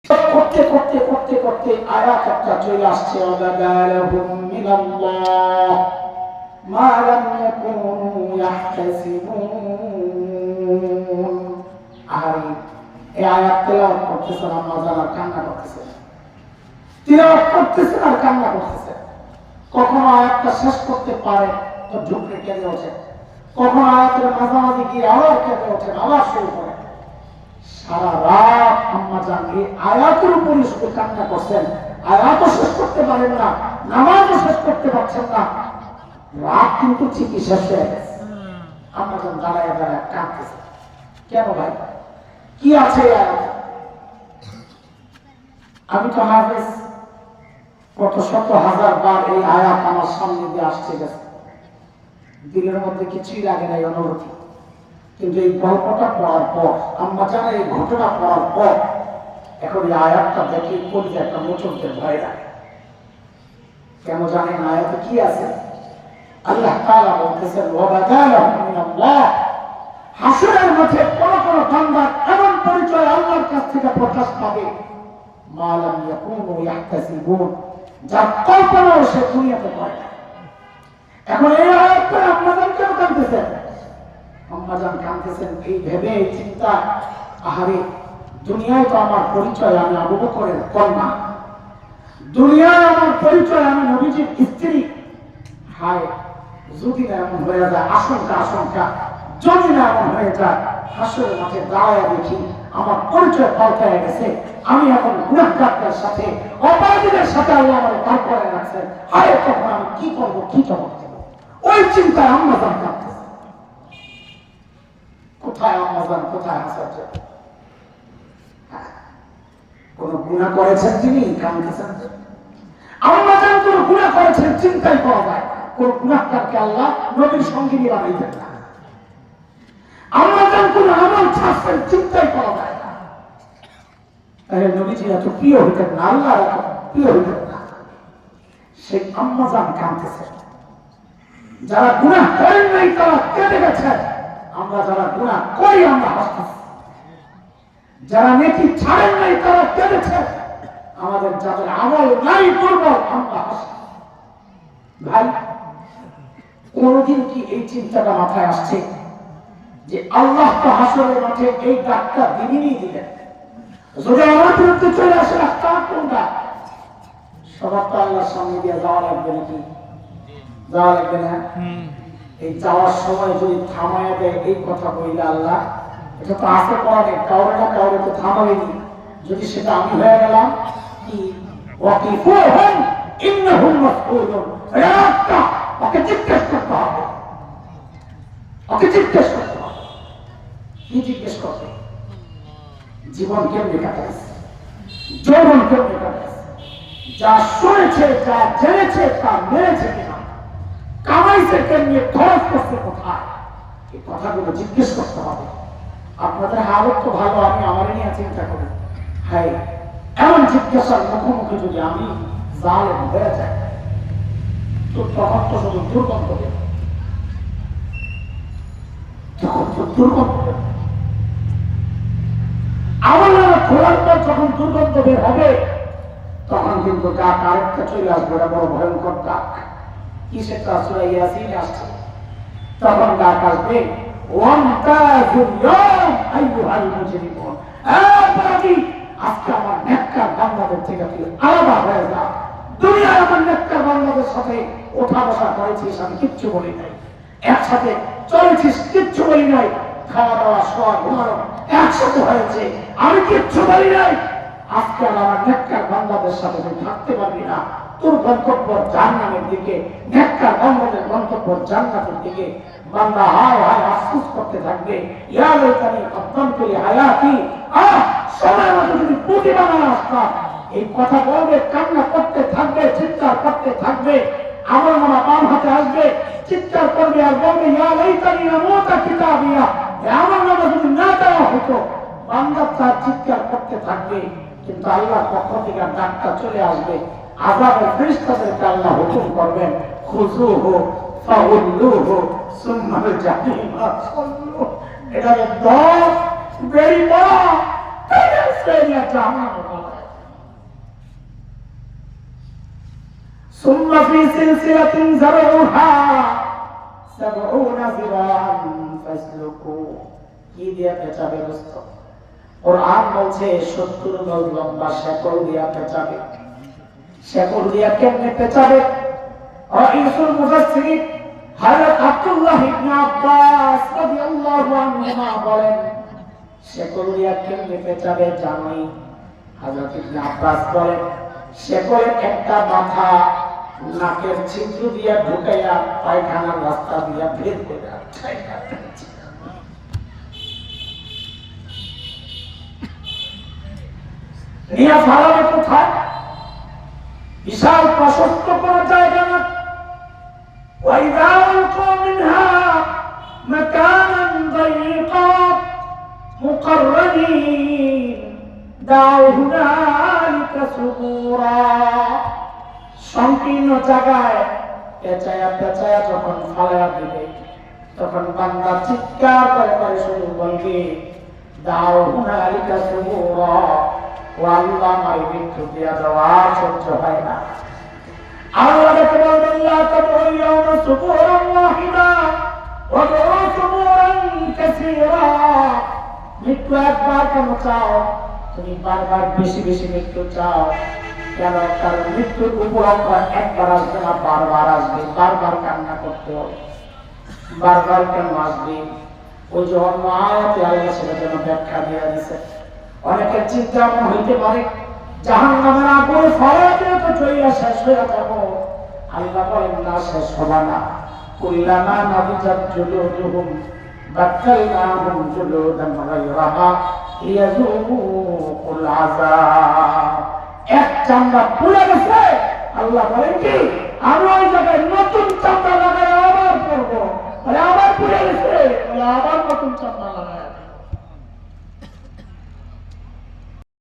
করতে করতে করতে করতে আয়াত একটা চলে আসছে ওয়ালাহুম মিনাল্লাহ মা লাম ইয়াকুনু ইয়াহতাসিবুন। আর এই আয়াত তেলাওয়াত করতেছেন, আম্মা যারা কান্না করতেছেন, তেলাওয়াত করতেছেন আর কান্না করতেছেন। কখনো আয়াতটা শেষ করতে পারে তো ঝুঁকড়ে কেঁদে ওঠে, কখনো আয়াতের মাঝামাঝি গিয়ে আবার কেঁদে ওঠেন, আবার শুরু করেন। সারা রাত আম্মা জান এই আয়াতের উপরই শুধু কান্না করছেন। আয়াতও শেষ করতে পারেন না, নামাজও শেষ করতে পারছেন না। রাত কিন্তু ঠিকই শেষ হয়ে গেছে। আম্মা জান দাঁড়ায় দাঁড়ায় কাঁদতেছে। কেন ভাই, কি আছে এই আয়াতে? আমি তো হাফেজ, কত শত হাজার বার এই আয়াত আমার সামনে দিয়ে আসছে গেছে, দিলের মধ্যে কিছুই লাগে নাই অনুভূতি। কিন্তু এই গল্পটা পড়ার পর, আম্মা জানা এই ঘটনা পড়ার পর এখন এই আয়াতটা দেখে কলিজা একটা মোচনতে ভয় লাগে। কেন জানেন আয়াতে কি আছে? আল্লাহ তাআলা বলতেছেন ওয়াবাদালাহুম মিনাল্লাহ, হাসরের মাঠে কোন কোন বান্দার এমন পরিচয় আল্লাহর কাছ থেকে প্রকাশ পাবে মা লাম ইয়াকুনু ইয়াহতাসিবুন, যার কল্পনাও সে দুনিয়াতে করে না। এখন এই আয়াতটা আপনাদের কেন কাঁদতেছেন? আম্মাজান কাঁদতেছেন এই ভেবে, এই চিন্তা, আহারে দুনিয়ায় তো আমার পরিচয় আমি আবু বকরের কন্যা, দুনিয়ায় আমার পরিচয় আমি নবীজির স্ত্রী। হায় যদি না এমন হয়ে যায়, আশঙ্কা যদি না এমন হয়ে যায়, হাসরের মাঠে দাঁড়ায় দেখি আমার পরিচয় পাল্টায় গেছে, আমি এখন গুনাহগারদের সাথে, অপরাধীদের সাথে আল্লাহ আমার পার করে রাখছেন। হায় তখন আমি কি করবো, কি জবাব দেব? ওই চিন্তায় আম্মাজান কাঁদতেছে। কোথায় আম্মাজান, কোথায় আশ্চর্য! কোন গুনাহ করেছেন তিনি, কাঁদতেছেন। আম্মাজান কোন গুনাহ করেছেন চিন্তাই করা যায়। কোন গুনাহগারকে আল্লাহ নবীর সঙ্গী বানাইতেন না। আম্মাজান কোন আমল ছাড়ছেন চিন্তাই করা যায় না। তাহলে নবীজি এত প্রিয় হইতেন না, আল্লাহ এত প্রিয় হইতেন না। সেই আম্মাজান কাঁদতেছেন। যারা গুনাহ করেন নাই তারা কেঁদে গেছেন, আমরা যারা গুনাহ করি আমরা হাসতেছি। যারা নেকি ছাড়েন নাই তারা কেঁদেছে, আমাদের যাদের আমল নাই দুর্বল আমরা হাসি। ভাই কোনদিন কি এই চিন্তাটা মাথায় আসছে যে আল্লাহ তো হাসরের মাঠে এই ডাকটা দিনই দিলেন, যদি আমার বিরুদ্ধে চলে আসে ডাক্তার কোনটা? সবার তো আল্লাহর সামনে দিয়ে যাওয়া লাগবে নাকি? যাওয়া লাগবে না? এই যাওয়ার সময় যদি থামায় দেয় এই কথা বললে আল্লাহ, এটা তো আসে পড়ে কাউরে না কাউরে তো থামাবেনি। যদি সেটা আমি হয়ে গেলাম কি ওয়াকিফুহুম ইন্নাহুম মাসউলুন, একটা ওকে জিজ্ঞেস করতে হবে, ওকে জিজ্ঞেস করতে হবে। কি জিজ্ঞেস করবে? জীবন কেমনে কাটাইছে, যৌবন কেমনে কাটাইছে, যা শুনেছে, যা জেনেছে, তা মেরেছে কিনা, কামাইছে কেমনে, খরচ করছে কোথায়, এই কথাগুলো জিজ্ঞেস করতে হবে। আপনাদের হালত তো ভালো, আমি আমার নিয়ে চিন্তা করি। হাই এমন জিজ্ঞাসার মুখোমুখি যদি আমি জালেম হয়ে যাই তো তখন তো শুধু দুর্গন্ধ দেবে, তখন তো দুর্গন্ধ দেবে। আমার খোলার পর যখন দুর্গন্ধ বের হবে তখন কিন্তু ডাক আরেকটা চলে আসবে, বড় ভয়ঙ্কর ডাক। কি সেটা সূরা ইয়াসিনে আসছে। তখন ডাক আসবে আজকে আমার নেককার বান্দাদের থেকে তুই আলাদা হয়ে যা। দুনিয়ায় আমার নেককার বান্দাদের সাথে ওঠা বসা করেছিস, আমি কিচ্ছু বলি নাই, একসাথে চলেছিস, কিচ্ছু বলি নাই, খাওয়া দাওয়া শোয়া ঘুমানো একসাথে হয়েছে, আমি কিচ্ছু বলি নাই। আজকে আমার নেককার বান্দাদের সাথে তুই থাকতে পারবি না, তোর গন্তব্য জান্নাতের দিকে, নেককার বান্দাদের গন্তব্য জান্নাতের দিকে। বান্দা হায় হায় আফসোস করতে থাকবে, ইয়া লাইতানি কদ্দামতু লিহায়াতি, সময় মতো যদি পুঁজি বানায় আসতাম। এই কথা বলবে, কান্না করতে থাকবে, চিৎকার করতে থাকবে, আমার মনে বাম হাতে আসবে, চিৎকার করবে আর বলবে ইয়া লাইতানি আমুতা কিতাবিয়া, আমার নামে যদি না দেওয়া হতো। বান্দা তার চিৎকার করতে থাকবে, কিন্তু আল্লাহর পক্ষ থেকে ডাকটা চলে আসবে। আযাবের ফেরেশতাদেরকে আল্লাহ হুকুম করবেন খুযুহু ফাগুল্লুহু সুম্মা জাহিমা সাল্লু। এটা 10 বেরি বড় নিয়ে জাহান্নামে পালায়। সুম্মা ফি সিলসিলাতিন যারউহা 70 যিরাআন ফাসলুকু, কি দিয়ে পেঁচাবে দোস্ত? কোরআন বলছে 70 গজ লম্বা শেকল দিয়া পেঁচাবে। শেকল দিয়া কেমনে পেঁচাবে? রাইসুল মুফাসসিরিন হযরত আব্দুল্লাহ ইবনে আব্বাস রাদিয়াল্লাহু আনহুমা বলেন, শেকল দিয়া কেমনে পেঁচাবে জানোই? হযরত ইবনে আব্বাস বলেন, শেকলের একটা মাথা নাকের ছিদ্র দিয়া ঢুকাইয়া পায়খানার রাস্তা দিয়া বের করে নিয়ে ফালাবে কোথায়? বিশাল প্রশস্ত কোন জায়গা না। وَإِذَا أُلْقُوا مِنْهَا مَكَانًا ضَيِّقًا مُقَرَّنِينَ دَعَوْا هُنَالِكَ ثُبُورًا, সংকীর্ণ জায়গায় পেঁচায়া পেঁচায়া যখন ফালায়া দিবে তখন বান্দা চিৎকার করে করে শুধু বলবে, দাও হুনালিকা সুবুরা, ও আল্লাহ আমার মৃত্যু দিয়া দেওয়া সহ্য হয় না। আল্লাহ দেখে বলবেন, লা তাদউ ইয়াওমা সুবুরান ওয়াহিদা ওয়া দাউ সুবুরান কাসীরা, মৃত্যু একবার কেন চাও? তুমি বারবার বেশি বেশি মৃত্যু চাও কেন? কারণ মৃত্যুর উপলক্ষ একবার আসবে না, বারবার আসবে। বারবার কান্না করতে হবে। বারবার কেন আসবে? ওই যে অন্য আয়াতে আল্লাহ সেটার জন্য ব্যাখ্যা দিয়ে দিয়েছে। অনেকের চিন্তা এমন হইতে পারে জাহান্নামের আগুনে ফলাতে তো চইলা শেষ হয়ে যাবো। আল্লাহ বলেন না, শেষ হবা না। কুল্লামা নাদিজাত জুলুদুহুম বাদদালনাহুম জুলুদান গায়রাহা লিয়াযুকুল আযাব। এক চামড়া পুড়ে গেছে, আল্লাহ বলেন কি আমি ওই জায়গায় নতুন চামড়া লাগাই আবার করবো। আবার পুড়ে গেছে, আবার নতুন চামড়া লাগাই।